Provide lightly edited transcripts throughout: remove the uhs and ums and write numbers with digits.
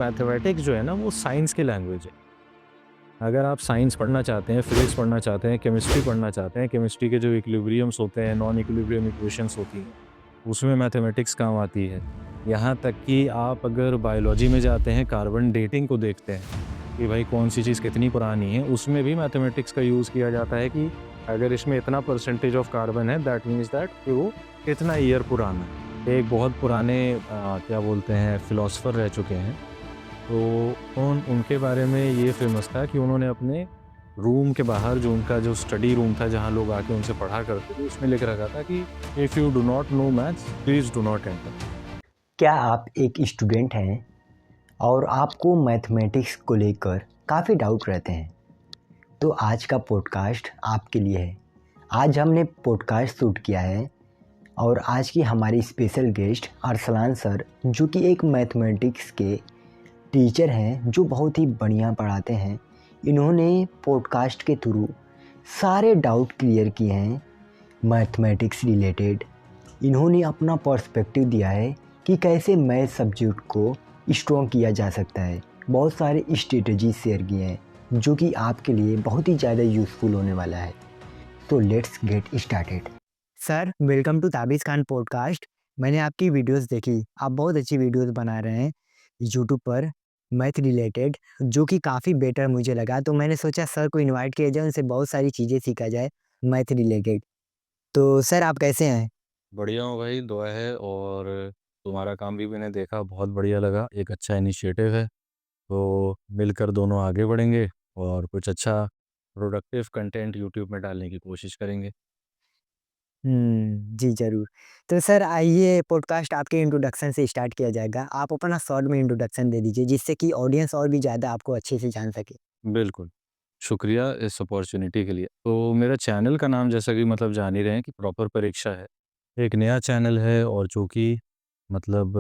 Mathematics जो है ना वो साइंस की लैंग्वेज है। अगर आप साइंस पढ़ना चाहते हैं, फिजिक्स पढ़ना चाहते हैं, केमिस्ट्री पढ़ना चाहते हैं, केमिस्ट्री के जो इक्विलिब्रियम्स होते हैं, नॉन इक्विलिब्रियम इक्वेशंस होती हैं, उसमें मैथमेटिक्स काम आती है। यहाँ तक कि आप अगर बायोलॉजी में जाते हैं, कार्बन डेटिंग को देखते हैं कि भाई कौन-सी चीज़ कितनी पुरानी है, उसमें भी मैथमेटिक्स का यूज़ किया जाता है कि अगर इसमें इतना परसेंटेज ऑफ कार्बन है, दैट मीन्स दैट कि वो इतना ईयर पुराना है। एक बहुत पुराने क्या बोलते हैं फिलॉसफर रह चुके हैं। तो उनके बारे में ये फ़ेमस था कि उन्होंने अपने रूम के बाहर जो उनका जो स्टडी रूम था, जहाँ लोग आके उनसे पढ़ा करते थे, उसमें लिख रखा था कि if you do not know maths, please do not enter. क्या आप एक स्टूडेंट हैं और आपको मैथमेटिक्स को लेकर काफ़ी डाउट रहते हैं? तो आज का पॉडकास्ट आपके लिए है। आज हमने पॉडकास्ट शूट किया है और आज की हमारी स्पेशल गेस्ट अरसलान सर, जो कि एक मैथमेटिक्स के टीचर हैं जो बहुत ही बढ़िया पढ़ाते हैं। इन्होंने पॉडकास्ट के थ्रू सारे डाउट क्लियर किए हैं मैथमेटिक्स रिलेटेड। इन्होंने अपना पर्सपेक्टिव दिया है कि कैसे मैथ सब्जेक्ट को स्ट्रॉन्ग किया जा सकता है। बहुत सारे स्ट्रेटजी शेयर किए हैं जो कि आपके लिए बहुत ही ज़्यादा यूज़फुल होने वाला है। तो let's get started. Sir, welcome to Tabiz Khan podcast. मैंने आपकी वीडियोस देखी, आप बहुत अच्छी वीडियोस बना रहे हैं यूट्यूब पर मैथ रिलेटेड, जो कि काफ़ी बेटर मुझे लगा। तो मैंने सोचा सर को इनवाइट किया जाए, उनसे बहुत सारी चीज़ें सीखा जाए मैथ रिलेटेड। तो सर, आप कैसे हैं? बढ़िया हूँ भाई, दुआ है। और तुम्हारा काम भी मैंने देखा, बहुत बढ़िया लगा। एक अच्छा इनिशिएटिव है, तो मिलकर दोनों आगे बढ़ेंगे और कुछ अच्छा प्रोडक्टिव कंटेंट यूट्यूब में डालने की कोशिश करेंगे। जी, ज़रूर। तो सर, आइए पॉडकास्ट आपके इंट्रोडक्शन से स्टार्ट किया जाएगा। आप अपना शॉर्ट में इंट्रोडक्शन दे दीजिए, जिससे कि ऑडियंस और भी ज़्यादा आपको अच्छे से जान सके। बिल्कुल। शुक्रिया इस अपॉर्च्युनिटी के लिए। तो मेरा चैनल का नाम जैसा कि मतलब जान ही रहे हैं कि प्रॉपर परीक्षा है। एक नया चैनल है और जो कि मतलब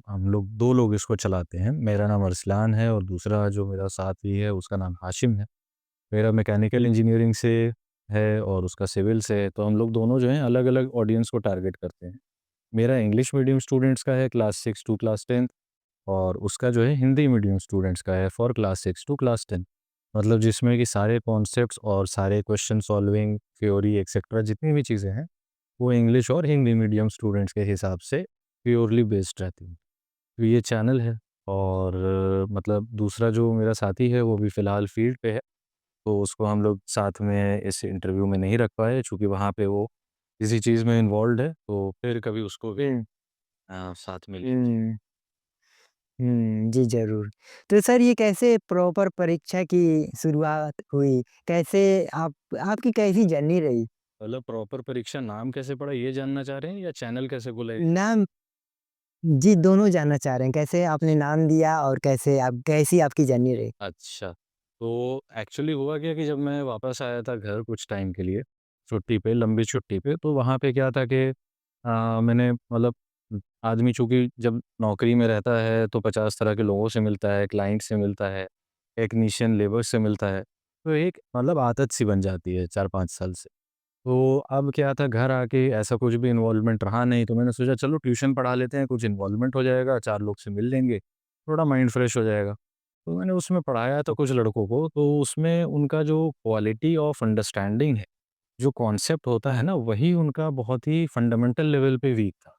हम लोग 2 लोग इसको चलाते हैं। मेरा नाम अरसलान है और दूसरा जो मेरा साथी है उसका नाम हाशिम है। मेरा मैकेनिकल इंजीनियरिंग से है और उसका सिविल से है। तो हम लोग दोनों जो हैं अलग-अलग ऑडियंस को टारगेट करते हैं। मेरा इंग्लिश मीडियम स्टूडेंट्स का है क्लास 6 टू क्लास 10th, और उसका जो है हिंदी मीडियम स्टूडेंट्स का है फॉर क्लास 6 टू क्लास 10। मतलब जिसमें कि सारे कॉन्सेप्ट्स और सारे क्वेश्चन सॉल्विंग, थ्योरी एक्सेट्रा जितनी भी चीज़ें हैं, वो इंग्लिश और हिंदी मीडियम स्टूडेंट्स के हिसाब से प्योरली बेस्ड रहती हैं। तो ये चैनल है। और मतलब दूसरा जो मेरा साथी है वो भी फ़िलहाल फ़ील्ड पे है, तो उसको हम लोग साथ में इस इंटरव्यू में नहीं रख पाए चूँकि वहाँ पे वो किसी चीज़ में इन्वॉल्व्ड है, तो फिर कभी उसको भी साथ में लेंगे। हुँ। जी, ज़रूर। तो सर, ये कैसे प्रॉपर परीक्षा की शुरुआत हुई? कैसे आपकी कैसी जर्नी रही? मतलब प्रॉपर परीक्षा नाम कैसे पड़ा ये जानना चाह रहे हैं या चैनल कैसे खुला ये? नाम जी, दोनों जानना चाह रहे हैं। कैसे आपने नाम दिया और कैसी आपकी जर्नी रही? अच्छा, तो एक्चुअली हुआ क्या कि जब मैं वापस आया था घर कुछ टाइम के लिए, छुट्टी पे, लंबी छुट्टी पे, तो वहाँ पे क्या था कि मैंने मतलब आदमी चूँकि जब नौकरी में रहता है तो 50 तरह के लोगों से मिलता है, क्लाइंट से मिलता है, टेक्नीशियन लेबर से मिलता है, तो एक मतलब आदत सी बन जाती है 4-5 साल से। तो अब क्या था घर आके ऐसा कुछ भी इन्वॉल्वमेंट रहा नहीं, तो मैंने सोचा चलो ट्यूशन पढ़ा लेते हैं, कुछ इन्वॉल्वमेंट हो जाएगा, 4 लोग से मिल लेंगे, थोड़ा माइंड फ्रेश हो जाएगा। तो मैंने उसमें पढ़ाया तो कुछ लड़कों को, तो उसमें उनका जो क्वालिटी ऑफ अंडरस्टैंडिंग है, जो कॉन्सेप्ट होता है ना, वही उनका बहुत ही फंडामेंटल लेवल पे वीक था।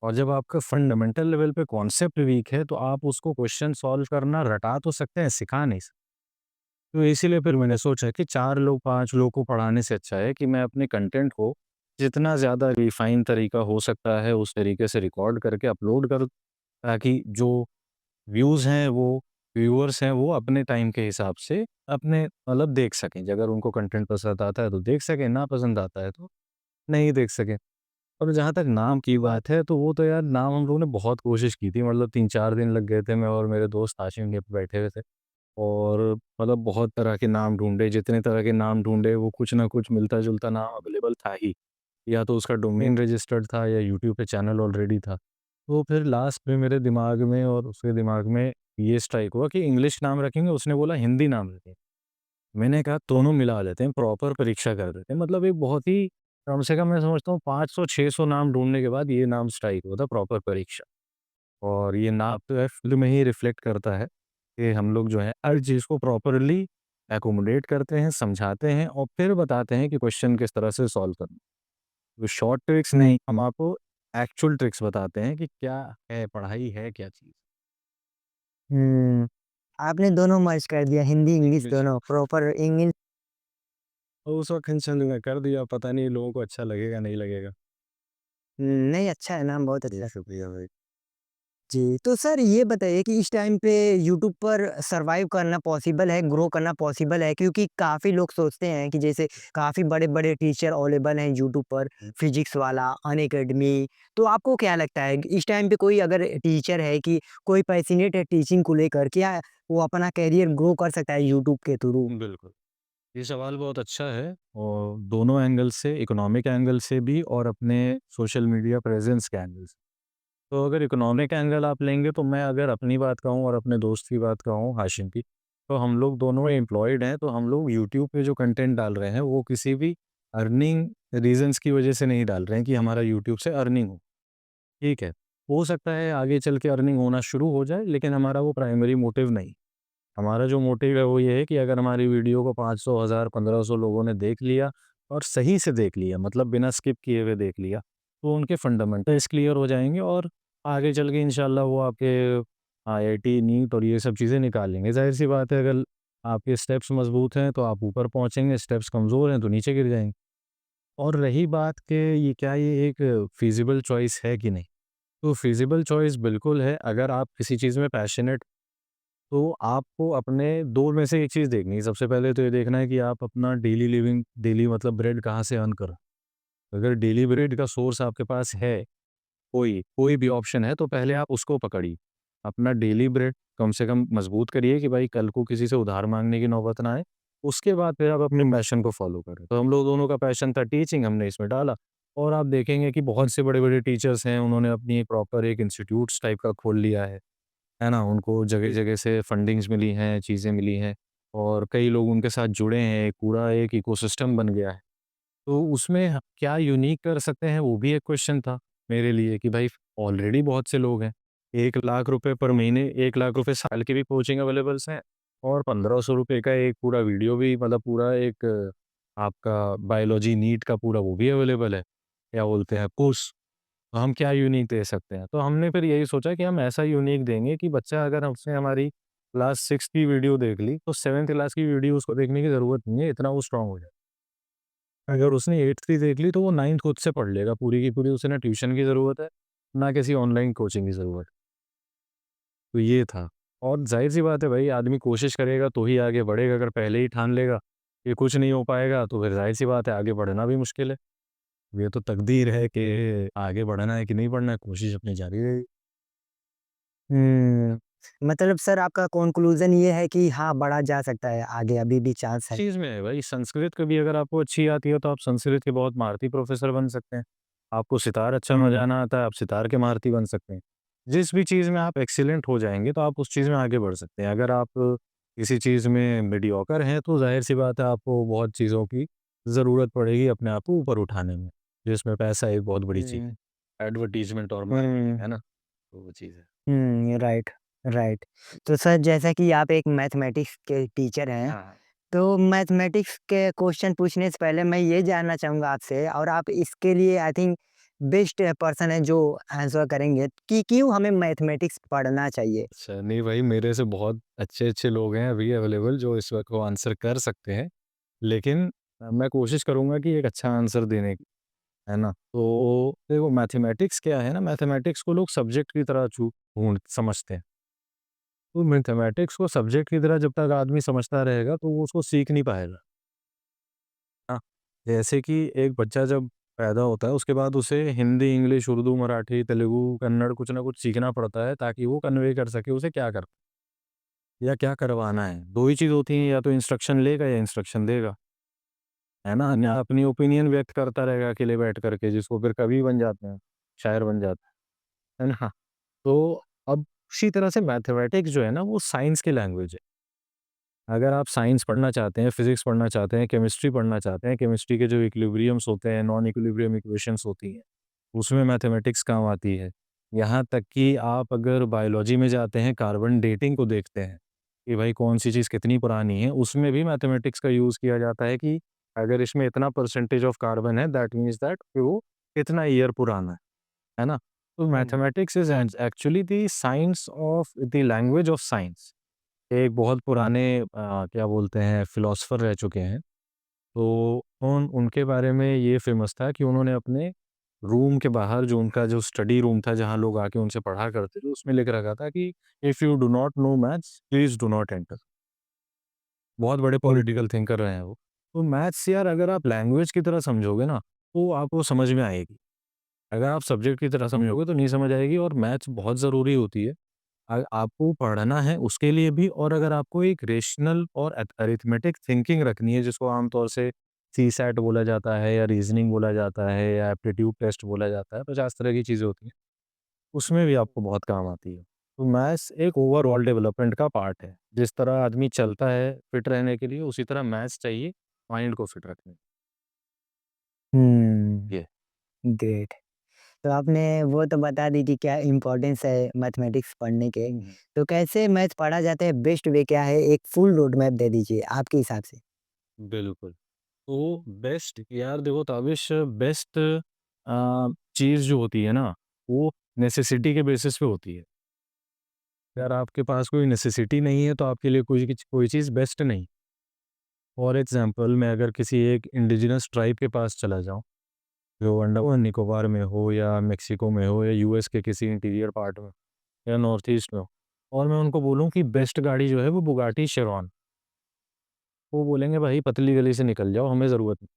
और जब आपका फंडामेंटल लेवल पे कॉन्सेप्ट वीक है, तो आप उसको क्वेश्चन सॉल्व करना रटा तो सकते हैं, सिखा नहीं सकते। तो इसीलिए फिर मैंने सोचा कि 4 लोग 5 लोग को पढ़ाने से अच्छा है कि मैं अपने कंटेंट को जितना ज़्यादा रिफ़ाइन तरीका हो सकता है, उस तरीके से रिकॉर्ड करके अपलोड करूँ, ताकि जो व्यूज़ हैं वो व्यूअर्स हैं वो अपने टाइम के हिसाब से अपने मतलब देख सकें। अगर उनको कंटेंट पसंद आता है तो देख सकें, ना पसंद आता है तो नहीं देख सकें। और जहाँ तक नाम की बात है, तो वो तो यार नाम हम लोगों ने बहुत कोशिश की थी, मतलब 3-4 दिन लग गए थे, मैं और मेरे दोस्त हाशिम के बैठे हुए थे। और मतलब बहुत तरह के नाम ढूँढे, जितने तरह के नाम ढूँढे वो कुछ ना कुछ मिलता-जुलता नाम अवेलेबल था ही। या तो उसका डोमेन रजिस्टर्ड था या यूट्यूब पे चैनल ऑलरेडी था। तो फिर लास्ट में मेरे दिमाग में और उसके दिमाग में ये स्ट्राइक हुआ कि इंग्लिश नाम रखेंगे, उसने बोला हिंदी नाम रखेंगे। मैंने कहा दोनों मिला लेते हैं, प्रॉपर परीक्षा कर देते हैं। मतलब एक बहुत ही कम से कम मैं समझता हूँ 500-600 नाम ढूँढने के बाद ये नाम स्ट्राइक हुआ था प्रॉपर परीक्षा। और ये नाम तो यार फ़िल्म में ही रिफ्लेक्ट करता है। कि हम लोग जो है हर चीज़ को प्रॉपरली एकोमोडेट करते हैं, समझाते हैं और फिर बताते हैं कि क्वेश्चन किस तरह से सॉल्व करना है। तो शॉर्ट ट्रिक्स नहीं, हम आपको एक्चुअल ट्रिक्स बताते हैं कि क्या है, पढ़ाई है क्या चीज़। हुँ, आपने दोनों मर्ज कर दिया, हिंदी, इंग्लिश इंग्लिश। दोनों प्रॉपर इंग्लिश। तो उस वक़्त टेंशन में कर दिया, पता नहीं लोगों को अच्छा लगेगा, नहीं लगेगा। नहीं अच्छा है ना, बहुत अच्छा। शुक्रिया भाई। जी, तो सर ये बताइए कि इस टाइम पे यूट्यूब पर सर्वाइव करना पॉसिबल है, ग्रो करना पॉसिबल है? क्योंकि काफ़ी लोग सोचते हैं कि जैसे काफ़ी बड़े-बड़े टीचर अवेलेबल हैं यूट्यूब पर, फिज़िक्स वाला, अनअकैडमी। तो आपको क्या लगता है कि इस टाइम पे कोई अगर टीचर है कि कोई पैशनेट है टीचिंग को लेकर, क्या वो अपना करियर ग्रो कर सकता है यूट्यूब के थ्रू? बिल्कुल। ये सवाल बहुत अच्छा है और दोनों एंगल से, इकोनॉमिक एंगल से भी और अपने सोशल मीडिया प्रेज़ेंस के एंगल से। तो अगर इकोनॉमिक एंगल आप लेंगे तो मैं अगर अपनी बात कहूँ और अपने दोस्त की बात कहूँ हाशिम की, तो हम लोग दोनों एम्प्लॉयड हैं, तो हम लोग यूट्यूब पे जो कंटेंट डाल रहे हैं वो किसी भी अर्निंग रीज़न्स की वज़ह से नहीं डाल रहे हैं कि हमारा यूट्यूब से अर्निंग हो, ठीक है। हो सकता है आगे चल के अर्निंग होना शुरू हो जाए लेकिन हमारा वो प्राइमरी मोटिव नहीं। हमारा जो मोटिव है वो ये है कि अगर हमारी वीडियो को 500, 1000, 1500 लोगों ने देख लिया और सही से देख लिया मतलब बिना स्किप किए हुए देख लिया, तो उनके फंडामेंटल्स क्लियर हो जाएँगे और आगे चल के इंशाल्लाह वो आपके आईआईटी, नीट और ये सब चीज़ें निकाल लेंगे। ज़ाहिर-सी बात है अगर आपके स्टेप्स मज़बूत हैं तो आप ऊपर पहुँचेंगे, स्टेप्स कमज़ोर हैं तो नीचे गिर जाएँगे। और रही बात कि ये क्या ये एक फ़ीज़िबल चॉइस है कि नहीं? तो फ़ीज़िबल चॉइस बिल्कुल है अगर आप किसी चीज़ में पैशनेट तो आपको अपने 2 में से एक चीज़ देखनी है। सबसे पहले तो ये देखना है कि आप अपना डेली लिविंग डेली मतलब ब्रेड कहाँ से अर्न कर रहे हो। अगर डेली ब्रेड का सोर्स आपके पास है, कोई भी ऑप्शन है, तो पहले आप उसको पकड़िए। अपना डेली ब्रेड कम से कम मज़बूत करिए कि भाई कल को किसी से उधार माँगने की नौबत ना आए। उसके बाद फिर आप अपने पैशन को फ़ॉलो करें। तो हम लोग दोनों का पैशन था टीचिंग, हमने इसमें डाला और आप देखेंगे कि बहुत से बड़े-बड़े टीचर्स हैं, उन्होंने अपनी एक प्रॉपर एक इंस्टीट्यूट्स टाइप का खोल लिया है ना? उनको जगह-जगह से फंडिंग्स मिली हैं, चीज़ें मिली हैं और कई लोग उनके साथ जुड़े हैं, एक पूरा एक इकोसिस्टम बन गया है। तो उसमें क्या यूनिक कर सकते हैं, वो भी एक क्वेश्चन था मेरे लिए कि भाई ऑलरेडी बहुत से लोग हैं। 1 लाख रुपए पर महीने, 1 लाख रुपए साल की भी कोचिंग अवेलेबल्स हैं और ₹1500 का एक पूरा वीडियो भी मतलब पूरा एक आपका बायोलॉजी नीट का पूरा वो भी अवेलेबल है। क्या बोलते हैं कोर्स। तो हम क्या यूनिक दे सकते हैं? तो हमने फिर यही सोचा कि हम ऐसा यूनिक देंगे कि बच्चा अगर हमसे हमारी क्लास 6 की वीडियो देख ली, तो 7th क्लास की वीडियो उसको देखने की ज़रूरत नहीं है, इतना वो स्ट्रॉन्ग हो जाए। अगर उसने 8th की देख ली, तो वो 9th खुद से पढ़ लेगा पूरी की पूरी, उसे ना ट्यूशन की ज़रूरत है, ना किसी ऑनलाइन कोचिंग की ज़रूरत। तो ये था और ज़ाहिर-सी बात है भाई, आदमी कोशिश करेगा तो ही आगे बढ़ेगा, अगर पहले ही ठान लेगा कि कुछ नहीं हो पाएगा, तो फिर ज़ाहिर-सी बात है आगे बढ़ना भी मुश्किल है। ये तो तकदीर है कि आगे बढ़ना है कि नहीं बढ़ना है, कोशिश अपनी जारी रहेगी। हुँ, मतलब सर आपका कॉन्क्लूज़न ये है कि हाँ, बढ़ा जा सकता है आगे, अभी भी चांस है। चीज़ में है भाई, संस्कृत कभी अगर आपको अच्छी आती है तो आप संस्कृत के बहुत महारथी प्रोफ़ेसर बन सकते हैं। आपको सितार अच्छा बजाना आता है, आप सितार के महारथी बन सकते हैं। जिस भी चीज़ में आप एक्सीलेंट हो जाएँगे तो आप उस चीज़ में आगे बढ़ सकते हैं। अगर आप किसी चीज़ में मीडियोकर हैं तो ज़ाहिर-सी बात है आपको बहुत चीज़ों की ज़रूरत पड़ेगी अपने आप को ऊपर उठाने में, जिसमें पैसा एक बहुत बड़ी चीज़ हुँ, है। एडवर्टाइज़मेंट और मार्केटिंग, हुँ। है ना? तो वो चीज़ है। Right, right. तो सर जैसा कि आप एक मैथमेटिक्स के टीचर हैं, हाँ। तो मैथमेटिक्स के क्वेश्चन पूछने से पहले मैं ये जानना चाहूँगा आपसे और आप इसके लिए आई थिंक बेस्ट पर्सन हैं जो आंसर करेंगे कि क्यों हमें मैथमेटिक्स पढ़ना चाहिए? अच्छा, नहीं भाई मेरे से बहुत अच्छे-अच्छे लोग हैं अभी अवेलेबल जो इस वक़्त वो आंसर कर सकते हैं। लेकिन मैं कोशिश करूँगा कि एक अच्छा आंसर देने की, है ना? तो देखो मैथमेटिक्स क्या है ना, मैथमेटिक्स को लोग सब्जेक्ट की तरह ढूँढ समझते हैं। तो मैथमेटिक्स को सब्जेक्ट की तरह जब तक आदमी समझता रहेगा तो वो उसको सीख नहीं पाएगा। हाँ, जैसे कि एक बच्चा जब पैदा होता है उसके बाद उसे हिंदी, इंग्लिश, उर्दू, मराठी, तेलुगु, कन्नड़ कुछ ना कुछ सीखना पड़ता है ताकि वो कन्वे कर सके उसे क्या कर या क्या करवाना है। 2 ही चीज़ होती हैं या तो इंस्ट्रक्शन लेगा या इंस्ट्रक्शन देगा, है ना? या अपनी ओपिनियन व्यक्त करता रहेगा अकेले बैठ कर के जिसको फिर कवि बन जाते हैं, शायर बन जाते हैं ना? तो अब उसी तरह से मैथमेटिक्स जो है ना वो साइंस की लैंग्वेज है। अगर आप साइंस पढ़ना चाहते हैं, फिज़िक्स पढ़ना चाहते हैं, केमिस्ट्री पढ़ना चाहते हैं, केमिस्ट्री के जो इक्विलिब्रियम्स होते हैं, नॉन इक्विलिब्रियम इक्वेशंस होती हैं, उसमें मैथमेटिक्स काम आती है। यहाँ तक कि आप अगर बायोलॉजी में जाते हैं, कार्बन डेटिंग को देखते हैं, कि भाई कौन-सी चीज़ कितनी पुरानी है, उसमें भी मैथमेटिक्स का यूज़ किया जाता है कि अगर इसमें इतना परसेंटेज ऑफ कार्बन है दैट मीन्स दैट कि वो कितना ईयर पुराना है ना? तो hmm, mathematics is actually the science of the language of science. एक बहुत पुराने क्या बोलते हैं फिलॉसफर रह चुके हैं। तो उनके बारे में ये फ़ेमस था कि उन्होंने अपने रूम के बाहर जो उनका जो स्टडी रूम था जहाँ लोग आके उनसे पढ़ा करते थे, उसमें लिख रखा था कि if you do not know maths please do not enter. बहुत बड़े बिल्कुल। पॉलिटिकल थिंकर रहे हैं वो। तो मैथ्स यार अगर आप लैंग्वेज की तरह समझोगे ना, तो आपको समझ में आएगी। अगर आप सब्जेक्ट की तरह समझोगे तो नहीं समझ आएगी और मैथ्स बहुत ज़रूरी होती है। आपको पढ़ना है उसके लिए भी और अगर आपको एक रेशनल और अरिथमेटिक थिंकिंग रखनी है जिसको आमतौर से सीसैट बोला जाता है या रीजनिंग बोला जाता है या एप्टीट्यूड टेस्ट बोला जाता है, 50 तरह की चीज़ें होती हैं, उसमें भी आपको बहुत काम आती है। तो मैथ्स एक ओवरऑल डेवलपमेंट का पार्ट है। जिस तरह आदमी चलता है फिट रहने के लिए उसी तरह मैथ्स चाहिए माइंड को फिट रखने के हुँ, लिए। ग्रेट। तो आपने वो तो बता दी कि क्या इम्पोर्टेंस है मैथमेटिक्स पढ़ने के। हुँ, हुँ। तो कैसे मैथ पढ़ा जाता है, बेस्ट वे क्या है? एक फुल रोड मैप दे दीजिए आपके हिसाब से। बिल्कुल। तो बेस्ट यार देखो ताबिश बेस्ट चीज़ जो होती है ना, वो नेसेसिटी के बेसिस पे होती है। अगर आपके पास कोई नेसेसिटी नहीं है तो आपके लिए कोई चीज़ बेस्ट नहीं। फॉर एग्ज़ाम्पल मैं अगर किसी एक इंडिजिनस ट्राइब के पास चला जाऊँ, जो अंडमान निकोबार में हो या मेक्सिको में हो या यूएस के किसी इंटीरियर पार्ट में या नॉर्थ ईस्ट में हो और मैं उनको बोलूँ कि बेस्ट गाड़ी जो है वो बुगाटी चिरॉन, वो बोलेंगे भाई पतली गली से निकल जाओ हमें ज़रूरत नहीं।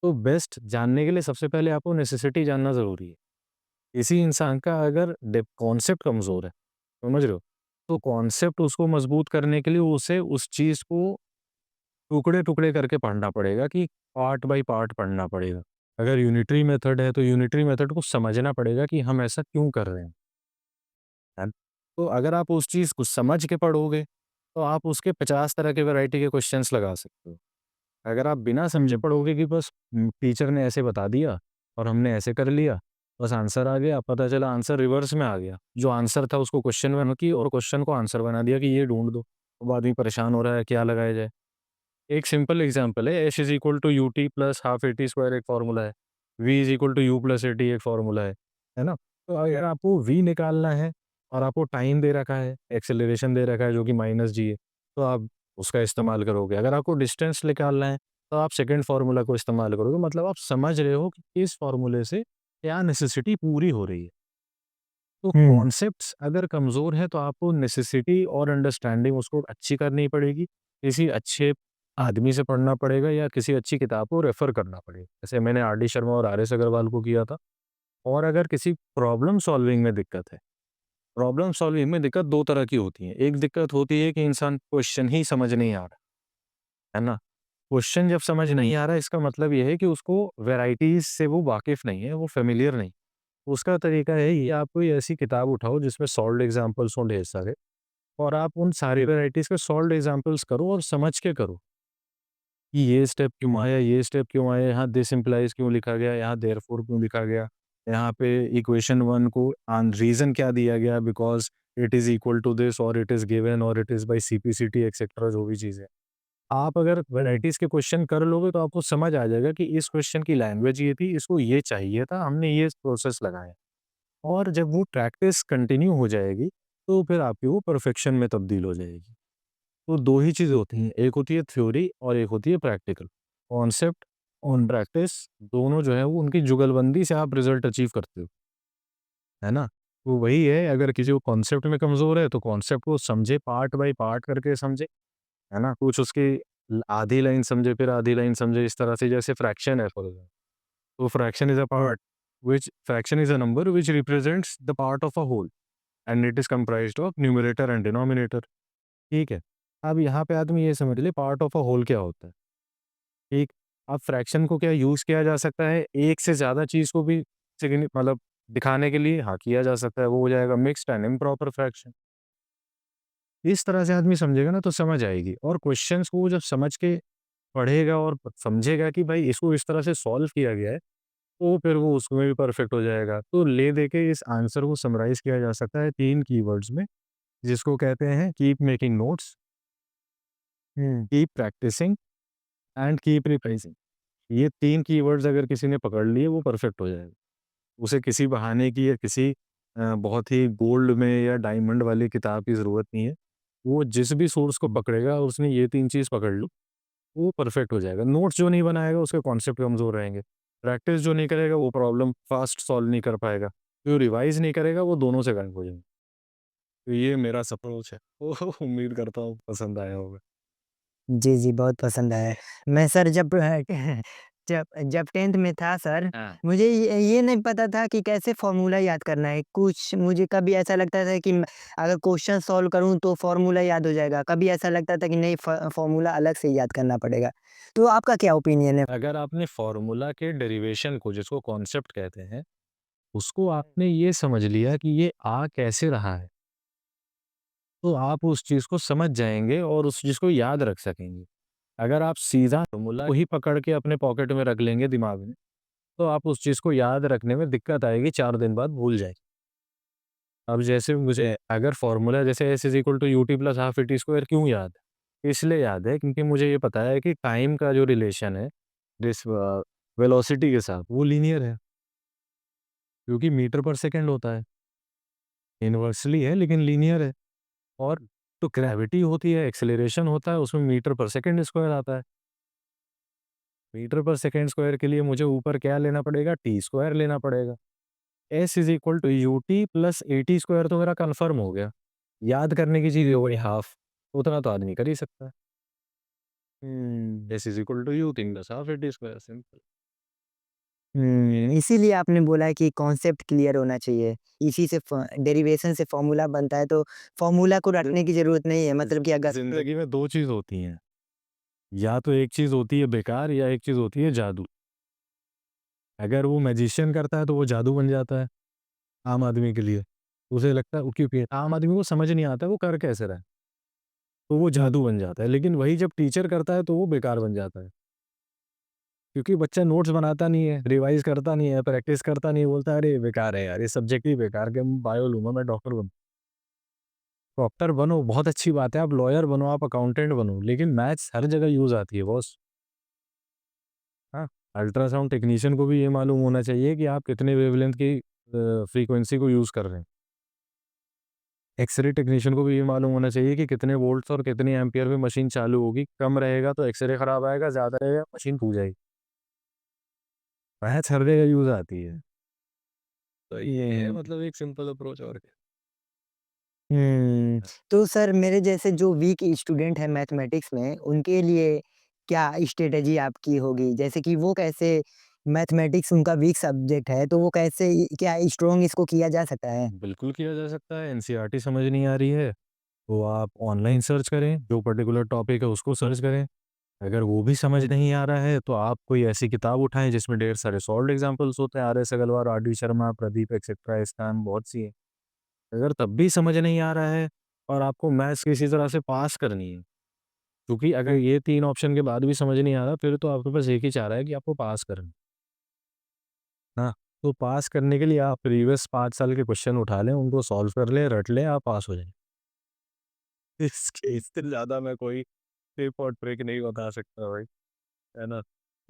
तो बेस्ट जानने के लिए सबसे पहले आपको नेसेसिटी जानना ज़रूरी है। किसी इंसान का अगर कॉन्सेप्ट कमज़ोर है, समझ रहे हो? तो कॉन्सेप्ट उसको मज़बूत करने के लिए उसे उस चीज़ को टुकड़े-टुकड़े करके पढ़ना पड़ेगा कि पार्ट बाय पार्ट पढ़ना पड़ेगा। अगर यूनिटरी मेथड है, तो यूनिटरी मेथड को समझना पड़ेगा कि हम ऐसा क्यों कर रहे हैं। है ना? तो अगर आप उस चीज़ को समझ के पढ़ोगे, तो आप उसके 50 तरह के वैरायटी के क्वेश्चन्स लगा सकते हो। अगर आप बिना समझे हुँ, पढ़ोगे कि बस टीचर ने ऐसे बता दिया और हमने ऐसे कर लिया, बस आंसर आ गया, पता चला आंसर रिवर्स में आ गया। जो आंसर था उसको क्वेश्चन बना की और क्वेश्चन को आंसर बना दिया कि ये ढूँढ दो। अब आदमी परेशान हो रहा है, क्या लगाया जाए? एक सिंपल एग्ज़ाम्पल है h is equal to u t plus half a t square एक फ़ॉर्मूला है। V is equal to u plus a t एक फ़ॉर्मूला है ना? तो अगर आपको वी निकालना है और आपको टाइम दे रखा है, एक्सेलरेशन दे रखा है जो कि माइनस जी है, तो आप उसका इस्तेमाल करोगे। अगर आपको डिस्टेंस निकालना है, तो आप सेकंड फ़ॉर्मूला को इस्तेमाल करोगे। मतलब आप समझ रहे हो कि इस फ़ॉर्मूले से क्या नेसेसिटी पूरी हो रही है। तो हुँ, कॉन्सेप्ट्स अगर कमज़ोर हैं तो आपको नेसेसिटी और अंडरस्टैंडिंग उसको अच्छी करनी पड़ेगी। किसी अच्छे आदमी से पढ़ना पड़ेगा या किसी अच्छी किताब को रेफ़र करना पड़ेगा। जैसे मैंने आर डी शर्मा और आर एस अग्रवाल को किया था। और अगर किसी प्रॉब्लम सॉल्विंग में दिक्कत है, प्रॉब्लम सॉल्विंग में दिक्कत 2 तरह की होती है। एक दिक्कत होती है कि इंसान क्वेश्चन ही समझ नहीं आ रहा, है ना? क्वेश्चन जब समझ नहीं आ रहा इसका मतलब ये है कि उसको वैराइटीज़ से वो वाकिफ़ नहीं है, वो फ़ैमिलियर नहीं। उसका तरीका है ये आप कोई ऐसी किताब उठाओ जिसमें सॉल्व्ड एग्ज़ाम्पल्स हों ढेर सारे और आप उन सारी वैराइटीज़ के सॉल्व्ड एग्ज़ाम्पल्स करो और समझ के करो, कि ये स्टेप क्यों आया, ये स्टेप क्यों आया, यहाँ दिस इम्प्लाइज़ क्यों लिखा गया, यहाँ देयरफॉर क्यों लिखा गया, यहाँ पे इक्वेशन 1 को रीज़न क्या दिया गया because it is equal to this और इट इज़ गिवन और it is by CPCT etcetera जो भी चीज़ें। आप अगर हुँ, वैराइटीज़ के क्वेश्चन कर लोगे तो आपको समझ आ जाएगा कि इस क्वेश्चन की लैंग्वेज ये थी, इसको ये चाहिए था, हमने ये प्रोसेस लगाया। और जब वो प्रैक्टिस कंटिन्यू हो जाएगी, तो फिर आपकी वो परफेक्शन में तब्दील हो जाएगी। तो 2 ही चीज़ें होती हैं, एक होती है थ्योरी और एक होती है प्रैक्टिकल। कॉन्सेप्ट और प्रैक्टिस दोनों जो है वो उनकी जुगलबंदी से आप रिज़ल्ट अचीव करते हो, है ना? तो वही है अगर किसी को कॉन्सेप्ट में कमज़ोर है तो कॉन्सेप्ट को समझे, पार्ट बाय पार्ट करके समझे, है ना? कुछ उसकी आधी लाइन समझे, फिर आधी लाइन समझे इस तरह से जैसे फ्रैक्शन है फॉर एग्ज़ाम्पल। तो fraction is a number which represents the part of a whole. And it is comprised of numerator and denominator, ठीक है? अब यहाँ पे आदमी ये समझ ले पार्ट ऑफ अ होल क्या होता है, ठीक? अब फ्रैक्शन को क्या यूज़ किया जा सकता है, एक से ज़्यादा चीज़ को भी मतलब दिखाने के लिए हाँ, किया जा सकता है, वो हो जाएगा मिक्स्ड एंड इम्प्रॉपर फ्रैक्शन। इस तरह से आदमी समझेगा ना तो समझ आएगी और क्वेश्चंस को वो जब समझ के पढ़ेगा और समझेगा कि भाई इसको इस तरह से सॉल्व किया गया है, तो फिर वो उसमें भी परफेक्ट हो जाएगा। तो ले दे के इस आंसर को समराइज़ किया जा सकता है 3 कीवर्ड्स में। जिसको कहते हैं keep making notes, hmm, keep practising and keep revising. ये 3 कीवर्ड्स अगर किसी ने पकड़ लिए वो परफेक्ट हो जाएगा। उसे किसी बहाने की या किसी बहुत ही गोल्ड में या डायमंड वाली किताब की ज़रूरत नहीं है। वो जिस भी सोर्स को पकड़ेगा और उसने ये 3 चीज़ पकड़ ली, वो परफेक्ट हो जाएगा। नोट्स जो नहीं बनाएगा उसके कॉन्सेप्ट कमज़ोर रहेंगे। प्रैक्टिस जो नहीं करेगा वो प्रॉब्लम फ़ास्ट सॉल्व नहीं कर पाएगा। जो रिवाइज़ नहीं करेगा वो दोनों से गायब हो जाएगा। तो ये मेरा अप्रोच है। तो उम्मीद करता हूँ पसंद आया होगा। जी, जी, बहुत पसंद आया। मैं सर जब जब जब 10th में था सर, हाँ। मुझे ये नहीं पता था कि कैसे फ़ॉर्मूला याद करना है। कुछ मुझे कभी ऐसा लगता था कि अगर क्वेश्चन सॉल्व करूँ तो फ़ॉर्मूला याद हो जाएगा। कभी ऐसा लगता था कि नहीं फ़ॉर्मूला अलग से याद करना पड़ेगा। तो आपका क्या ओपिनियन है? अगर आपने फ़ॉर्मूला के डेरिवेशन को जिसको कॉन्सेप्ट कहते हैं, उसको आपने ये समझ लिया कि ये आ कैसे रहा है, तो आप उस चीज़ को समझ जाएँगे और उस चीज़ को याद रख सकेंगे। अगर आप सीधा फ़ॉर्मूला को ही पकड़ के अपने पॉकेट में रख लेंगे दिमाग में, तो आप उस चीज़ को याद रखने में दिक्कत आएगी, 4 दिन बाद भूल जाएँगे। अब जैसे मुझे अगर फ़ॉर्मूला जैसे s is equal to u t plus half t square क्यों याद है? इसलिए याद है क्योंकि मुझे ये पता है कि टाइम का जो रिलेशन है, जिस वेलोसिटी के साथ वो लीनियर है, क्योंकि मीटर पर सेकंड होता है। इनवर्सली है लेकिन लीनियर है। और तो ग्रेविटी होती है, एक्सेलरेशन होता है, उसमें मीटर पर सेकंड स्क्वायर आता है। मीटर पर सेकंड स्क्वायर के लिए मुझे ऊपर क्या लेना पड़ेगा? टी स्क्वायर लेना पड़ेगा। S is equal to u t plus a t square तो मेरा कन्फर्म हो गया। याद करने की चीज़ हो गई हाफ, उतना तो आदमी कर ही सकता है। Hmm. S is equal to u 3 plus half a t square simple. इसीलिए आपने बोला है कि कॉन्सेप्ट क्लियर होना चाहिए। इसी से डेरिवेशन से फ़ॉर्मूला बनता है, तो फ़ॉर्मूला को रटने की ज़रूरत नहीं है। मतलब कि अगर ज़िंदगी में 2 चीज़ होती हैं, या तो एक चीज़ होती है बेकार या एक चीज़ होती है जादू। अगर वो मैजिशियन करता है तो वो जादू बन जाता है, आम आदमी के लिए। उसे लगता है क्योंकि आम आदमी को समझ नहीं आता वो कर कैसे रहा है, तो वो जादू बन जाता है। लेकिन वही जब टीचर करता है तो वो बेकार बन जाता है। क्योंकि बच्चा नोट्स बनाता नहीं है, रिवाइज़ करता नहीं है, प्रैक्टिस करता नहीं है, बोलता है अरे बेकार है यार, ये सब्जेक्ट ही बेकार के बायो लूँगा मैं डॉक्टर बनूँ। डॉक्टर बनो बहुत अच्छी बात है, आप लॉयर बनो, आप अकाउंटेंट बनो, लेकिन मैथ्स हर जगह यूज़ आती है बॉस। हाँ, अल्ट्रासाउंड टेक्नीशियन को भी ये मालूम होना चाहिए कि आप कितने वेवलेंथ की फ्रीक्वेंसी को यूज़ कर रहे हैं। एक्स-रे टेक्नीशियन को भी ये मालूम होना चाहिए कि कितने वोल्ट्स और कितने एम्पीयर में मशीन चालू होगी, कम रहेगा तो एक्स-रे खराब आएगा, ज़्यादा रहेगा मशीन फूक जाएगी। मैथ्स हर जगह यूज़ आती है। तो ये है हुँ। मतलब एक सिंपल अप्रोच और क्या। हुँ। तो सर मेरे जैसे जो वीक स्टूडेंट हैं मैथमेटिक्स में, उनके लिए क्या स्ट्रैटेजी आपकी होगी? जैसे कि वो कैसे मैथमेटिक्स उनका वीक सब्जेक्ट है, तो वो कैसे क्या स्ट्रॉन्ग इसको किया जा सकता है? बिल्कुल किया जा सकता है, एनसीईआरटी समझ नहीं आ रही है, तो आप ऑनलाइन सर्च करें, जो पर्टिकुलर टॉपिक है उसको सर्च करें। अगर वो भी समझ नहीं आ रहा है, तो आप कोई ऐसी किताब उठाएँ जिसमें ढेर सारे सॉल्व्ड एग्ज़ाम्पल्स होते हैं, RS. Agarwal, RD. Sharma, Pradeep etcetera, इसकान बहुत सी हैं। अगर तब भी समझ नहीं आ रहा है और आपको मैथ्स किसी तरह से पास करनी है, क्योंकि अगर ये 3 ऑप्शन के बाद भी समझ नहीं आ रहा, फिर तो आपके पास एक ही चारा है कि आपको पास करना है। हाँ, तो पास करने के लिए आप प्रीवियस 5 साल के क्वेश्चन उठा लें, उनको सॉल्व कर लें, रट लें, आप पास हो जाएँ। इससे ज़्यादा मैं कोई टिप और ट्रिक नहीं बता सकता भाई, है ना?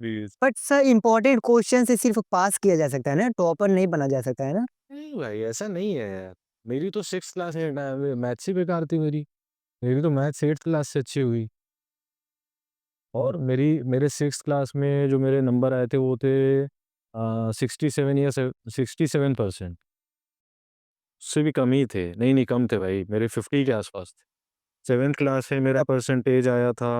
Please. But sir important question से सिर्फ पास किया जा सकता है ना, टॉपर नहीं बना जा सकता है ना? नहीं भाई, ऐसा नहीं है यार। मेरी तो 6th क्लास है मैथ्स ही बेकार थी मेरी। मेरी तो मैथ्स 8th क्लास से अच्छी हुई और मेरे 6th क्लास में जो मेरे नंबर आए थे वो थे 67 या 67% उससे भी कम ही थे। नहीं, नहीं कम थे भाई, मेरे 50 के आस-पास थे। 7th क्लास से मेरा परसेंटेज आया था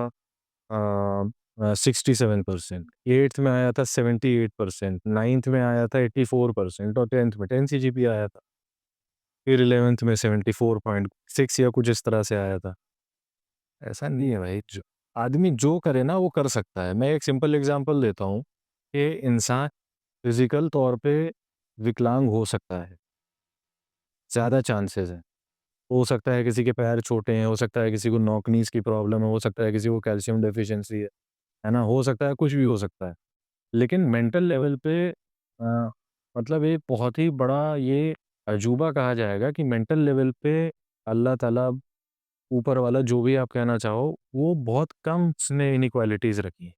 67%, 8th में आया था 78%, 9th में आया था 84% और 10th में 10 सीजीपीए आया था। फिर 11th में 74.6 या कुछ इस तरह से आया था। ऐसा नहीं है भाई, जो आदमी जो करे ना वो कर सकता है। मैं एक सिंपल एग्ज़ाम्पल देता हूँ कि इंसान फ़िज़िकल तौर पे विकलांग हो सकता है, ज़्यादा चांसेज़ हैं। हो सकता है किसी के पैर छोटे हैं, हो सकता है किसी को नॉक-नीज़ की प्रॉब्लम है, हो सकता है किसी को कैल्शियम डेफ़िशिएंसी है ना? हो सकता है कुछ भी हो सकता है। लेकिन मेंटल लेवल पे मतलब एक बहुत ही बड़ा ये अजूबा कहा जाएगा कि मेंटल लेवल पे अल्लाह ताला, ऊपर वाला जो भी आप कहना चाहो, वो बहुत कम उसने इनइक्वालिटीज़ रखी हैं।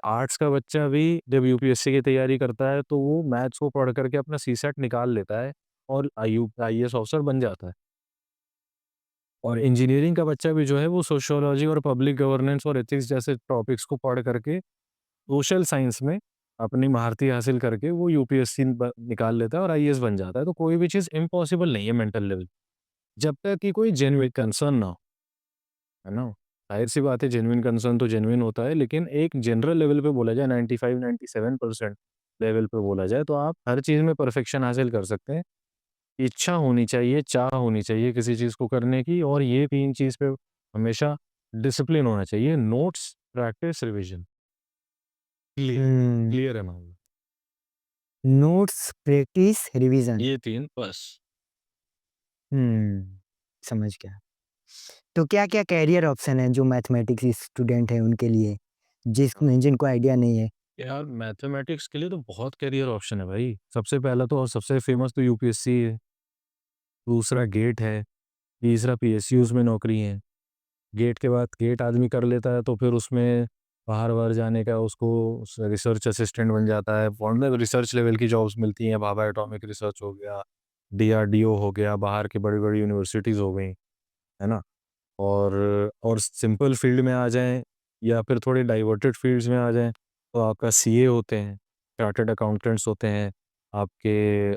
आर्ट्स का बच्चा भी जब यूपीएससी की तैयारी करता है, तो वो मैथ्स को पढ़ कर के अपना सीसैट निकाल लेता है और आईएएस ऑफिसर बन जाता है। और इंजीनियरिंग का बच्चा भी जो है, वो सोशियोलॉजी और पब्लिक गवर्नेंस और एथिक्स जैसे टॉपिक्स को पढ़ करके सोशल साइंस में अपनी महारती हासिल करके वो यूपीएससी निकाल लेता है और आईएएस बन जाता है। तो कोई भी चीज़ इम्पॉसिबल नहीं है मेंटल लेवल, जब तक कि कोई जेन्युइन कंसर्न ना हो, है ना? ज़ाहिर-सी बात है, जेन्युइन कंसर्न तो जेन्युइन होता है, लेकिन एक जनरल लेवल पे बोला जाए 95-97% लेवल पे बोला जाए, तो आप हर चीज़ में परफेक्शन हासिल कर सकते हैं। इच्छा होनी चाहिए, चाह होनी चाहिए किसी चीज़ को करने की, और ये 3 चीज़ पे हमेशा डिसिप्लिन होना चाहिए। Notes, practice, revision. क्लियर, हुँ, क्लियर है मामला। Notes, practice, revision. ये 3 बस। हुँ, समझ गया। तो क्या-क्या करियर ऑप्शन हैं जो मैथमेटिक्स स्टूडेंट हैं उनके लिए, जिनको आइडिया नहीं है? यार मैथमेटिक्स के लिए तो बहुत करियर ऑप्शन है भाई। सबसे पहला तो और सबसे फेमस तो यूपीएससी है, दूसरा गेट है, तीसरा पीएसयूज़ में नौकरी है। गेट के बाद गेट आदमी कर लेता है तो फिर उसमें बाहर-वाहर जाने का उसको रिसर्च असिस्टेंट बन जाता है। मतलब रिसर्च लेवल की जॉब्स मिलती हैं, भाभा एटॉमिक रिसर्च हो गया, डीआरडीओ हो गया, बाहर की बड़ी-बड़ी यूनिवर्सिटीज़ हो गई, है ना? और सिंपल फील्ड में आ जाएँ या फिर थोड़े डाइवर्टेड फील्ड्स में आ जाएँ, तो आपका सीए होते हैं, चार्टर्ड अकाउंटेंट्स होते हैं, आपके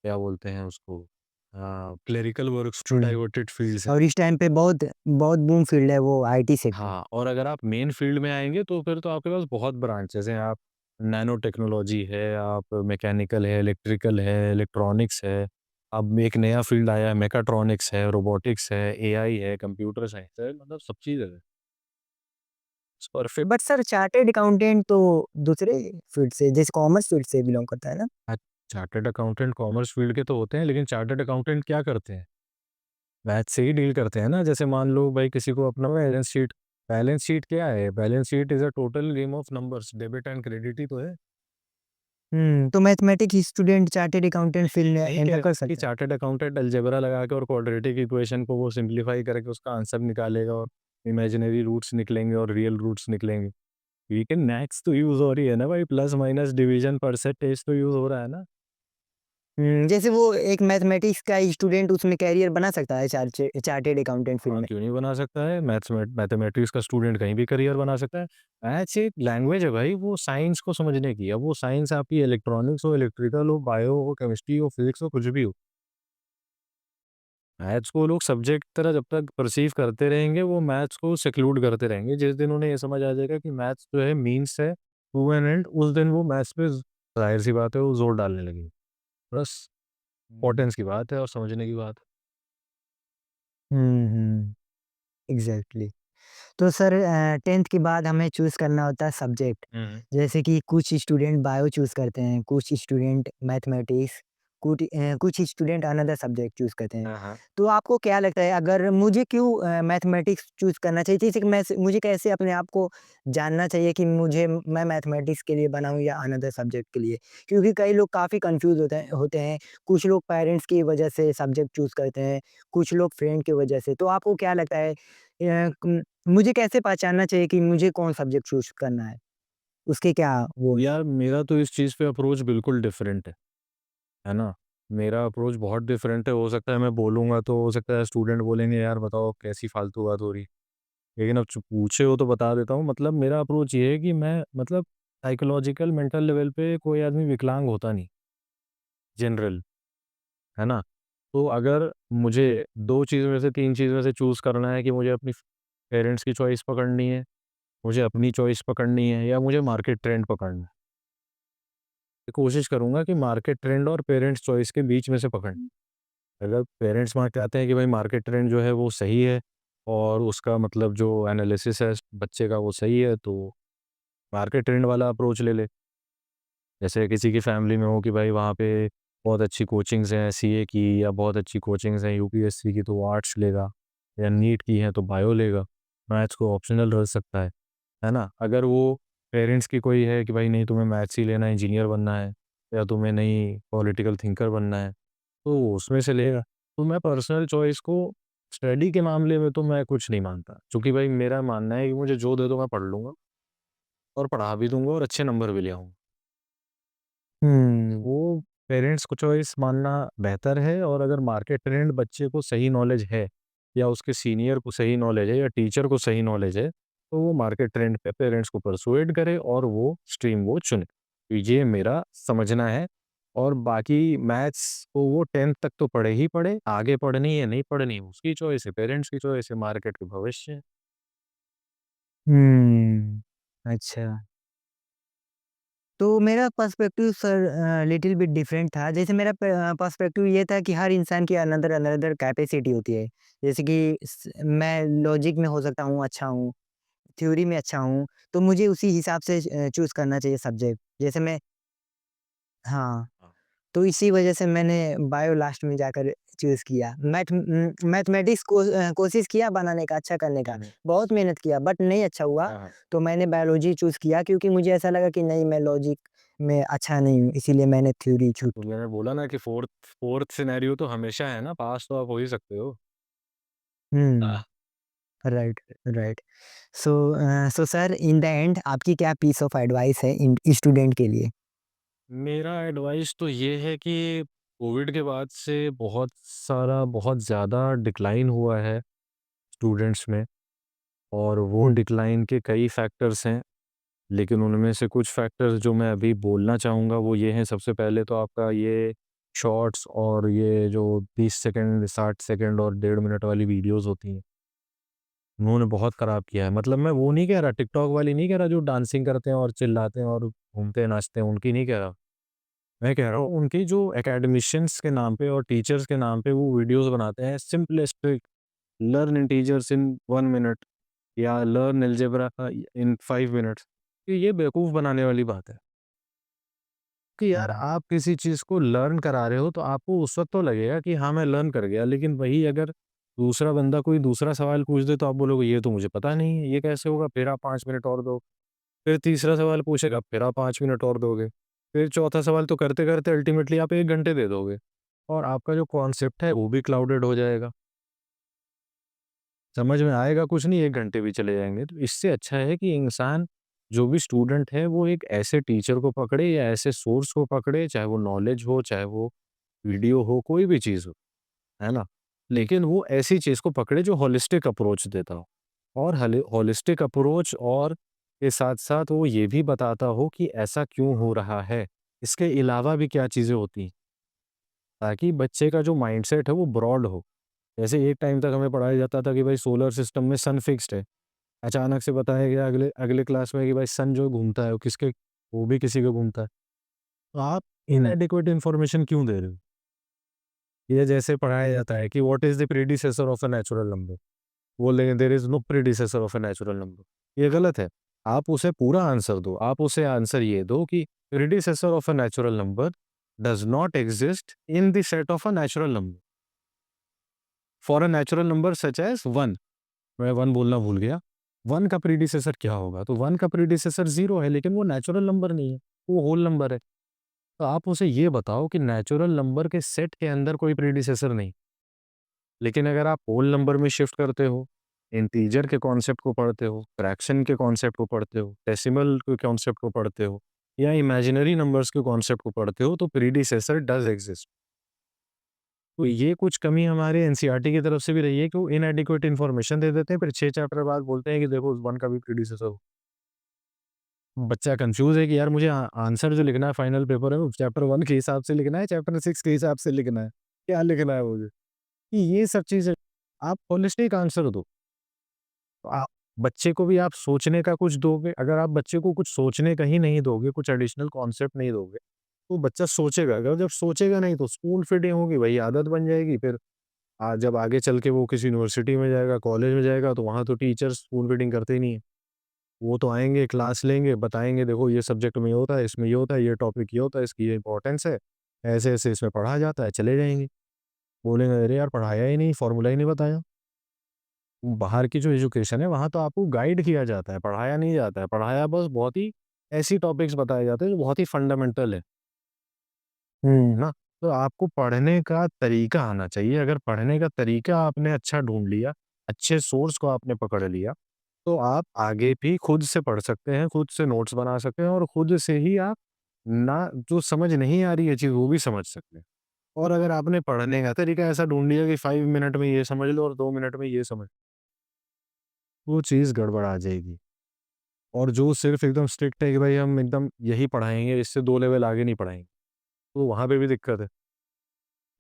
क्या बोलते हैं उसको, क्लेरिकल वर्क्स तो स्टूडेंट डाइवर्टेड फील्ड्स हैं। और इस टाइम पे बहुत बहुत बूम फील्ड है वो आईटी सेक्टर। हाँ, और अगर आप मेन फील्ड में आएँगे तो फिर तो आपके पास बहुत ब्रांचेज़ हैं। आप नैनो टेक्नोलॉजी है, आप मैकेनिकल है, इलेक्ट्रिकल है, इलेक्ट्रॉनिक्स है। अब एक नया फील्ड आया है, मेकाट्रॉनिक्स है, रोबोटिक्स है, एआई है, कंप्यूटर साइंस है, मतलब सब चीज़ है। Perfect. But sir chartered accountant तो दूसरे फील्ड से जैसे कॉमर्स फील्ड से बिलॉन्ग करता है ना? चार्टर्ड अकाउंटेंट कॉमर्स फील्ड के तो होते हैं, लेकिन चार्टर्ड अकाउंटेंट क्या करते हैं? मैथ से ही डील करते हैं ना। जैसे मान लो भाई किसी को अपना बैलेंस शीट क्या है? Balance sheet is a total game of numbers, debit and credit ही तो है। तो mathematics student chartered accountant field में नहीं एंटर कह कर सकते कि सकता है? चार्टर्ड अकाउंटेंट अलजेब्रा लगा के और क्वाड्रेटिक इक्वेशन को वो सिंप्लीफाई करके उसका आंसर निकालेगा और इमेजिनरी रूट्स निकलेंगे और रियल रूट्स निकलेंगे। लेकिन मैथ्स तो यूज़ हो रही है ना भाई, प्लस माइनस डिवीज़न परसेंटेज तो यूज़ हो रहा है ना। जैसे वो एक मैथमेटिक्स का स्टूडेंट उसमें करियर बना सकता है चार्टर्ड अकाउंटेंट फील्ड हाँ, में? क्यों नहीं बना सकता है? मैथमेटिक्स का स्टूडेंट कहीं भी करियर बना सकता है। मैथ्स एक लैंग्वेज है भाई, वो साइंस को समझने की। अब वो साइंस आपकी इलेक्ट्रॉनिक्स हो, इलेक्ट्रिकल हो, बायो हो, केमिस्ट्री हो, फिज़िक्स हो, कुछ भी हो। मैथ्स को लोग सब्जेक्ट की तरह जब तक परसीव करते रहेंगे, वो मैथ्स को सेक्लूड करते रहेंगे। जिस दिन उन्हें ये समझ आ जाएगा कि मैथ्स जो है मीन्स है टू एन एंड, उस दिन वो मैथ्स पे ज़ाहिर-सी बात है वो ज़ोर डालने लगेंगे। बस हुँ। इम्पोर्टेंस की बात है और समझने की बात है। हुँ, हुँ। एग्ज़ैक्टली। तो सर 10th के बाद हमें चूज़ करना होता है सब्जेक्ट। हुँ, हुँ। जैसे कि कुछ स्टूडेंट बायो चूज़ करते हैं, कुछ स्टूडेंट मैथमेटिक्स, कुछ स्टूडेंट अनदर सब्जेक्ट चूज़ करते हैं। हाँ, हाँ। तो आपको क्या लगता है अगर मुझे क्यों मैथमेटिक्स चूज़ करना चाहिए? जैसे कि मुझे कैसे अपने आप को जानना चाहिए कि मैं मैथमेटिक्स के लिए बना हूँ या अनदर सब्जेक्ट के लिए? क्योंकि कई लोग काफ़ी कन्फ्यूज़ होते हैं। कुछ लोग पेरेंट्स की वजह से सब्जेक्ट चूज़ करते हैं, कुछ लोग फ्रेंड की वजह से। तो आपको क्या लगता है मुझे कैसे पहचानना चाहिए कि मुझे कौन सब्जेक्ट चूज़ करना है? उसके क्या वो यार मेरा तो इस चीज़ पे अप्रोच बिल्कुल डिफरेंट है ना? मेरा अप्रोच बहुत डिफरेंट है। हो सकता है मैं बोलूँगा तो हो सकता है स्टूडेंट बोलेंगे यार बताओ कैसी फालतू बात हो रही है। लेकिन अब पूछे हो तो बता देता हूँ। मतलब मेरा अप्रोच ये है कि मैं मतलब साइकोलॉजिकल मेंटल लेवल पे कोई आदमी विकलांग होता नहीं, जनरल, है ना? तो अगर मुझे 2 चीज़ में से 3 चीज़ में से चूज़ करना है कि मुझे अपनी पेरेंट्स की चॉइस पकड़नी है, मुझे अपनी चॉइस पकड़नी है या मुझे मार्केट ट्रेंड पकड़ना है। कोशिश करूँगा कि मार्केट ट्रेंड और पेरेंट्स चॉइस के बीच में से पकड़ना। अगर पेरेंट्स मान कहते हैं कि भाई मार्केट ट्रेंड जो है वो सही है और उसका मतलब जो एनालिसिस है बच्चे का वो सही है, तो मार्केट ट्रेंड वाला अप्रोच ले ले। जैसे किसी की फैमिली में हो कि भाई वहाँ पे बहुत अच्छी कोचिंग्स हैं सीए की, या बहुत अच्छी कोचिंग्स हैं यूपीएससी की, तो वो आर्ट्स लेगा, या नीट की है तो बायो लेगा। मैथ्स को ऑप्शनल रह सकता है ना? अगर वो पेरेंट्स की कोई है कि भाई नहीं तुम्हें मैथ्स ही लेना है, इंजीनियर बनना है, या तुम्हें नहीं पॉलिटिकल थिंकर बनना है, तो वो उसमें से लेगा। तो मैं पर्सनल चॉइस को स्टडी के मामले में तो मैं कुछ नहीं मानता, क्योंकि भाई मेरा मानना है कि मुझे जो दे दो मैं पढ़ लूँगा और पढ़ा भी दूँगा और अच्छे नंबर भी ले आऊँगा। वो पेरेंट्स को चॉइस मानना बेहतर है, और अगर मार्केट ट्रेंड बच्चे को सही नॉलेज है या उसके सीनियर को सही नॉलेज है या टीचर को सही नॉलेज है, तो वो मार्केट ट्रेंड पे पेरेंट्स को परसुएड करे और वो स्ट्रीम वो चुने। तो ये मेरा समझना है। और बाकी मैथ्स को वो 10th तक तो पढ़े ही पढ़े, आगे पढ़नी है नहीं पढ़नी उसकी चॉइस है, पेरेंट्स की चॉइस है, मार्केट के भविष्य है। हुँ, अच्छा। तो मेरा perspective sir little bit different था। जैसे मेरा पर्सपेक्टिव ये था कि हर इंसान की अनदर अनदर कैपेसिटी होती है। जैसे कि मैं लॉजिक में हो सकता हूँ अच्छा हूँ, थ्योरी में अच्छा हूँ, तो मुझे उसी हिसाब से चूज़ करना चाहिए सब्जेक्ट। जैसे मैं हाँ, हाँ। तो इसी वजह से मैंने बायो लास्ट में जाकर चूज़ किया। मैथमेटिक्स कोशिश किया बनाने का, अच्छा करने का, हुँ, हुँ। बहुत मेहनत किया बट नहीं अच्छा हुआ, हाँ, हाँ। तो मैंने बायोलॉजी चूज़ किया क्योंकि मुझे ऐसा लगा कि नहीं मैं लॉजिक में अच्छा नहीं हूँ, इसीलिए मैंने थ्योरी चूज़ तो किया। मैंने बोला ना कि फ़ोर्थ फ़ोर्थ सिनेरियो तो हमेशा है ना, पास तो आप हो ही सकते हो। हुँ, हाँ। Right, right. So sir in the end आपकी क्या पीस ऑफ एडवाइस है इन स्टूडेंट के लिए? मेरा एडवाइस तो ये है कि कोविड के बाद से बहुत ज़्यादा डिक्लाइन हुआ है स्टूडेंट्स में, और वो डिक्लाइन के कई फैक्टर्स हैं। लेकिन उनमें से कुछ फैक्टर्स जो मैं अभी बोलना चाहूँगा वो ये हैं। सबसे पहले तो आपका ये शॉर्ट्स और ये जो 30 सेकंड, 60 सेकंड और 1.5 मिनट वाली वीडियोज़ होती हैं, उन्होंने बहुत ख़राब किया है। मतलब मैं वो नहीं कह रहा, टिकटॉक वाली नहीं कह रहा जो डांसिंग करते हैं और चिल्लाते हैं और घूमते हैं, नाचते हैं, उनकी नहीं कह रहा। मैं कह रहा हूँ उनकी जो एकेडमिशियंस के नाम पे और टीचर्स के नाम पे वो वीडियोज़ बनाते हैं simplistic, learn integers in 1 minute या लर्न अलजेब्रा इन 5 मिनट्स। ये बेवकूफ़ बनाने वाली बात है। कि यार हुँ, आप किसी चीज़ को लर्न करा रहे हो तो आपको उस वक़्त तो लगेगा कि हाँ, मैं लर्न कर गया। लेकिन वही अगर दूसरा बंदा कोई दूसरा सवाल पूछ दे तो आप बोलोगे ये तो मुझे पता नहीं है, ये कैसे होगा? फिर आप 5 मिनट और दो। फिर तीसरा सवाल पूछेगा, फिर आप 5 मिनट और दोगे। फिर चौथा सवाल तो करते-करते अल्टीमेटली आप 1 घंटे दे दोगे, और आपका जो कॉन्सेप्ट है वो भी क्लाउडेड हो जाएगा। समझ में आएगा कुछ नहीं, 1 घंटे भी चले जाएँगे। तो इससे अच्छा है कि इंसान, जो भी स्टूडेंट है, वो एक ऐसे टीचर को पकड़े या ऐसे सोर्स को पकड़े, चाहे वो नॉलेज हो, चाहे वो वीडियो हो, कोई भी चीज़ हो, है ना? लेकिन वो ऐसी चीज़ को पकड़े जो होलिस्टिक अप्रोच देता हो, और हले होलिस्टिक अप्रोच और के साथ-साथ वो ये भी बताता हो कि ऐसा क्यों हो रहा है? इसके अलावा भी क्या चीज़ें होती हैं, ताकि बच्चे का जो माइंडसेट है वो ब्रॉड हो। जैसे एक टाइम तक हमें पढ़ाया जाता था कि भाई सोलर सिस्टम में सन फिक्स्ड है। अचानक से बताया गया अगले अगले क्लास में कि भाई सन जो घूमता है वो भी किसी का घूमता है। तो आप इनएडेक्वेट इन्फॉर्मेशन क्यों दे रहे हो? ये जैसे पढ़ाया जाता है कि what is the predecessor of a natural number? बोलेंगे there is no predecessor of a natural number. ये गलत है। आप उसे पूरा आंसर दो। आप उसे आंसर ये दो कि predecessor of a natural number does not exist in the set of a natural number. For a natural number such as 1, मैं 1 बोलना भूल गया। 1 का प्रीडिसेसर क्या होगा? तो 1 का प्रीडिसेसर 0 है, लेकिन वो नेचुरल नंबर नहीं है, वो होल नंबर है। तो आप उसे ये बताओ कि नेचुरल नंबर के सेट के अंदर कोई प्रीडिसेसर नहीं। लेकिन अगर आप होल नंबर में शिफ्ट करते हो, इंटीजर के कॉन्सेप्ट को पढ़ते हो, फ्रैक्शन के कॉन्सेप्ट को पढ़ते हो, डेसिमल के कॉन्सेप्ट को पढ़ते हो, या इमेजिनरी नंबर्स के कॉन्सेप्ट को पढ़ते हो, तो प्रीडिसेसर डज़ एक्सिस्ट। तो ये कुछ कमी हमारे एनसीईआरटी की तरफ से भी रही है कि वो इनएडिक्वेट इन्फॉर्मेशन दे देते हैं, फिर 6 चैप्टर बाद बोलते हैं कि देखो उस 1 का भी प्रीडिसेसर हो। बच्चा कन्फ्यूज़ है कि यार मुझे आंसर जो लिखना है फाइनल पेपर में, वो चैप्टर 1 के हिसाब से लिखना है, चैप्टर 6 के हिसाब से लिखना है। क्या लिखना है मुझे? कि ये सब चीज़ें आप होलिस्टिक आंसर दो। तो आप बच्चे को भी आप सोचने का कुछ दोगे। अगर आप बच्चे को कुछ सोचने का ही नहीं दोगे, कुछ एडिशनल कॉन्सेप्ट नहीं दोगे, तो बच्चा सोचेगा। अगर जब सोचेगा नहीं तो स्पून फीडिंग होगी, वही आदत बन जाएगी। फिर जब आगे चल के वो किसी यूनिवर्सिटी में जाएगा, कॉलेज में जाएगा, तो वहाँ तो टीचर्स स्पून फीडिंग करते ही नहीं है। वो तो आएँगे, क्लास लेंगे, बताएँगे देखो ये सब्जेक्ट में ये होता है, इसमें ये होता है, ये टॉपिक ये होता है, इसकी ये इम्पोर्टेंस है, ऐसे-ऐसे इसमें पढ़ा जाता है, चले जाएँगे। बोलेंगे अरे यार पढ़ाया ही नहीं, फॉर्मूला ही नहीं बताया। बाहर की जो एजुकेशन है वहाँ तो आपको गाइड किया जाता है, पढ़ाया नहीं जाता है। पढ़ाया बस बहुत ही ऐसी टॉपिक्स बताए जाते हैं जो बहुत ही फंडामेंटल है हुँ, ना? तो आपको पढ़ने का तरीका आना चाहिए। अगर पढ़ने का तरीका आपने अच्छा ढूँढ लिया, अच्छे सोर्स को आपने पकड़ लिया, तो आप आगे भी खुद से पढ़ सकते हैं, खुद से नोट्स बना सकते हैं और खुद से ही आप ना जो समझ नहीं आ रही है चीज़, वो भी समझ सकते हैं। और अगर आपने पढ़ने का तरीका ऐसा ढूँढ लिया कि 5 मिनट में ये समझ लो और 2 मिनट में ये समझ, वो चीज़ गड़बड़ आ जाएगी। और जो सिर्फ़ एकदम स्ट्रिक्ट है कि भाई हम एकदम यही पढ़ाएँगे, इससे 2 लेवल आगे नहीं पढ़ाएँगे, तो वहाँ पे भी दिक्कत है।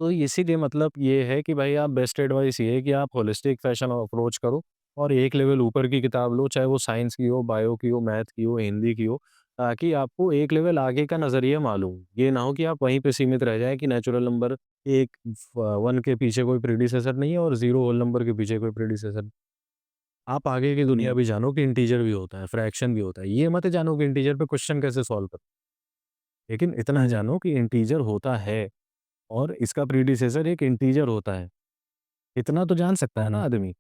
तो इसीलिए मतलब ये है कि भाई आप बेस्ट एडवाइस ये है कि आप होलिस्टिक फैशन अप्रोच करो और एक लेवल ऊपर की किताब लो, चाहे वो साइंस की हो, बायो की हो, मैथ की हो, हिंदी की हो, ताकि आपको एक लेवल आगे का नज़रिया मालूम हो। ये ना हो कि आप वहीं पे सीमित रह जाएँ कि नेचुरल नंबर एक 1 के पीछे कोई प्रीडिसेसर नहीं है और 0 होल नंबर के पीछे कोई प्रीडिसेसर। आप आगे की दुनिया भी जानो कि इंटीजर भी होता है, फ्रैक्शन भी होता है। ये मत जानो कि इंटीजर पे क्वेश्चन कैसे सॉल्व करें, लेकिन इतना जानो कि इंटीजर होता है और इसका प्रीडिसेसर एक इंटीजर होता है। इतना तो जान सकता है ना आदमी।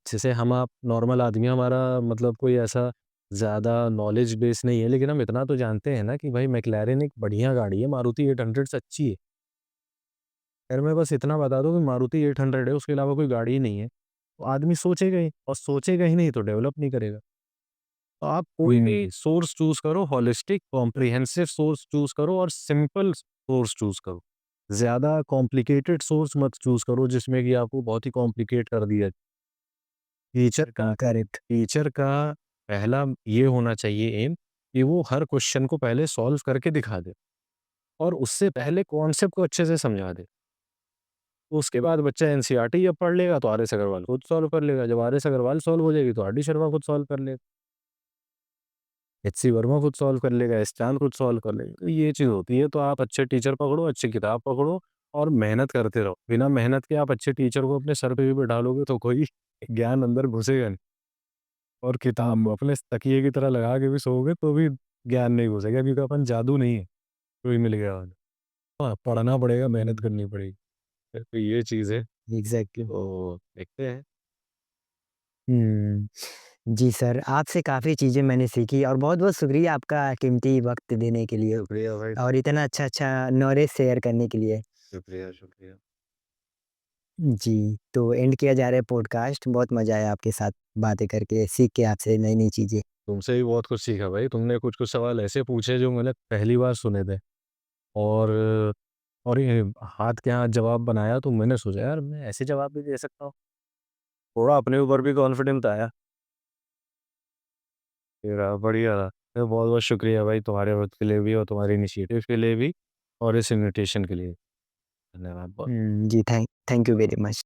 जैसे हम आप नॉर्मल आदमी हमारा मतलब कोई ऐसा ज़्यादा नॉलेज बेस नहीं है, लेकिन हम इतना तो जानते हैं ना कि भाई मैक्लारेन एक बढ़िया गाड़ी है, मारुति 800 से अच्छी है। अगर मैं बस इतना बता दूँ कि मारुति 800 है, उसके अलावा कोई गाड़ी ही नहीं है, तो आदमी सोचेगा ही और सोचेगा ही नहीं तो डेवलप नहीं करेगा। तो आप कोई भी सोर्स चूज़ करो, होलिस्टिक कॉम्प्रिहेंसिव सोर्स चूज़ करो और सिंपल सोर्स चूज़ करो। ज़्यादा कॉम्प्लिकेटेड सोर्स मत चूज़ करो जिसमें कि आपको बहुत ही कॉम्प्लिकेट कर दिया। टीचर का पहला ये होना चाहिए एम कि वो हर क्वेश्चन को पहले सॉल्व करके दिखा दे और उससे पहले कॉन्सेप्ट को अच्छे से समझा दे। उसके बाद बच्चा एनसीईआरटी जब पढ़ लेगा तो आर.एस. अग्रवाल खुद सॉल्व कर लेगा। जब आर.एस. अग्रवाल सॉल्व हो जाएगी तो आर.डी. शर्मा खुद सॉल्व कर लेगा। एच.सी. वर्मा खुद सॉल्व कर लेगा, एस चांद खुद सॉल्व कर लेगा। तो ये चीज़ होती है, तो आप अच्छे टीचर पकड़ो, अच्छी किताब पकड़ो और मेहनत करते रहो। बिना मेहनत के आप अच्छे टीचर को अपने सर पे भी बैठा लोगे तो कोई ज्ञान अंदर घुसेगा नहीं और किताब अपने तकिए की तरह लगा के भी सोओगे तो भी ज्ञान नहीं घुसेगा क्योंकि अपन जादू नहीं है, कोई मिल गया वाला। हाँ, पढ़ना पड़ेगा, मेहनत करनी पड़ेगी। तो ये चीज़ है, एग्ज़ैक्टली। तो देखते हैं। हुँ। जी सर, आपसे काफ़ी चीज़ें मैंने सीखी और बहुत-बहुत शुक्रिया आपका कीमती वक़्त देने के लिए शुक्रिया भाई, और इतना अच्छा-अच्छा नॉलेज शेयर करने के लिए। शुक्रिया, शुक्रिया। जी, तो एंड किया जा रहा है पॉडकास्ट। बहुत मज़ा आया आपके साथ बातें करके, सीख के आपसे नई-नई चीज़ें। तुमसे भी बहुत कुछ सीखा भाई, तुमने कुछ-कुछ सवाल ऐसे पूछे जो मैंने पहली बार सुने थे और और ये हाथ के हाथ जवाब बनाया तो मैंने सोचा यार मैं ऐसे जवाब भी दे सकता हूँ। थोड़ा अपने ऊपर भी कॉन्फिडेंस आया। तेरा बढ़िया रहा। बहुत-बहुत शुक्रिया भाई तुम्हारे वक़्त के लिए भी और तुम्हारे इनिशिएटिव के लिए भी और इस इन्विटेशन के लिए। धन्यवाद बहुत। जी, थैंक यू वेरी मच।